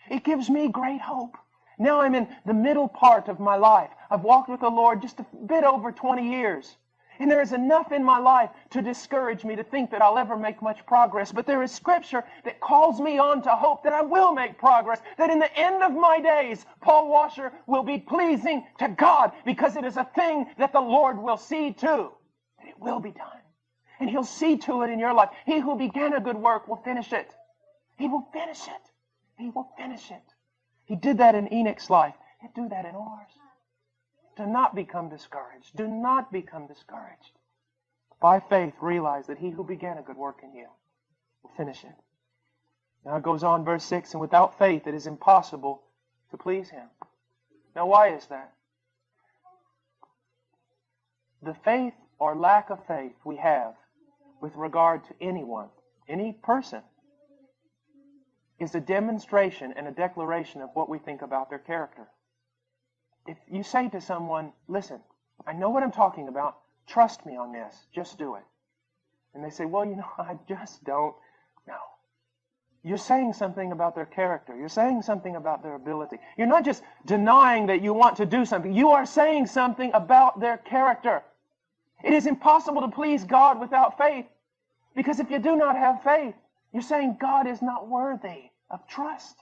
It gives me great hope. Now I'm in the middle part of my life. I've walked with the Lord just a bit over 20 years. And there is enough in my life to discourage me to think that I'll ever make much progress. But there is Scripture that calls me on to hope that I will make progress. That in the end of my days, Paul Washer will be pleasing to God, because it is a thing that the Lord will see to. That it will be done. And He'll see to it in your life. He who began a good work will finish it. He will finish it. He will finish it. He did that in Enoch's life. He'll do that in ours. Do not become discouraged. Do not become discouraged. By faith, realize that He who began a good work in you will finish it. Now it goes on, verse 6, and without faith it is impossible to please Him. Now why is that? The faith or lack of faith we have with regard to anyone, any person, is a demonstration and a declaration of what we think about their character. If you say to someone, listen, I know what I'm talking about, trust me on this, just do it. And they say, well, I just don't know. You're saying something about their character. You're saying something about their ability. You're not just denying that you want to do something. You are saying something about their character. It is impossible to please God without faith, because if you do not have faith, you're saying God is not worthy of trust.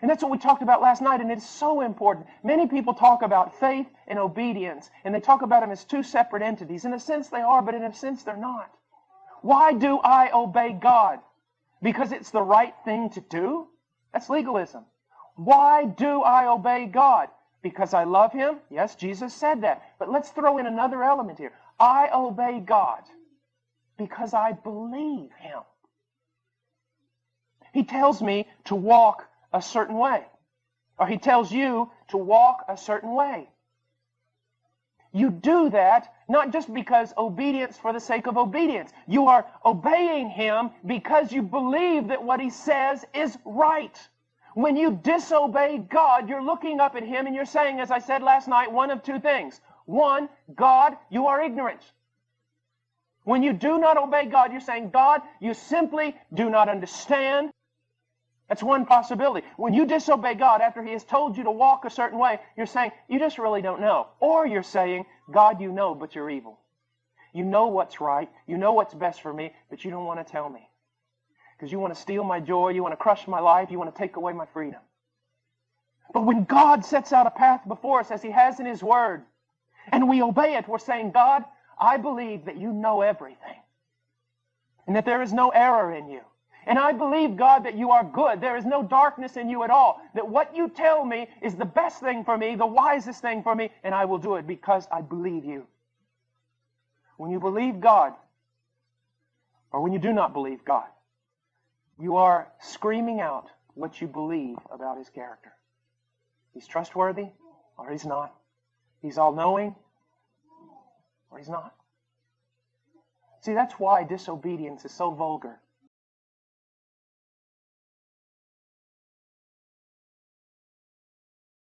And that's what we talked about last night, and it's so important. Many people talk about faith and obedience, and they talk about them as two separate entities. In a sense they are, but in a sense they're not. Why do I obey God? Because it's the right thing to do? That's legalism. Why do I obey God? Because I love Him? Yes, Jesus said that. But let's throw in another element here. I obey God because I believe Him. He tells me to walk a certain way. Or He tells you to walk a certain way. You do that not just because obedience for the sake of obedience. You are obeying Him because you believe that what He says is right. When you disobey God, you're looking up at Him and you're saying, as I said last night, one of two things. One, God, you are ignorant. When you do not obey God, you're saying, God, you simply do not understand. That's one possibility. When you disobey God after He has told you to walk a certain way, you're saying, you just really don't know. Or you're saying, God, you know, but you're evil. You know what's right. You know what's best for me, but you don't want to tell me. Because you want to steal my joy. You want to crush my life. You want to take away my freedom. But when God sets out a path before us, as He has in His Word, and we obey it, we're saying, God, I believe that you know everything. And that there is no error in you. And I believe, God, that you are good. There is no darkness in you at all. That what you tell me is the best thing for me, the wisest thing for me, and I will do it because I believe you. When you believe God, or when you do not believe God, you are screaming out what you believe about His character. He's trustworthy, or He's not. He's all-knowing, or He's not. See, that's why disobedience is so vulgar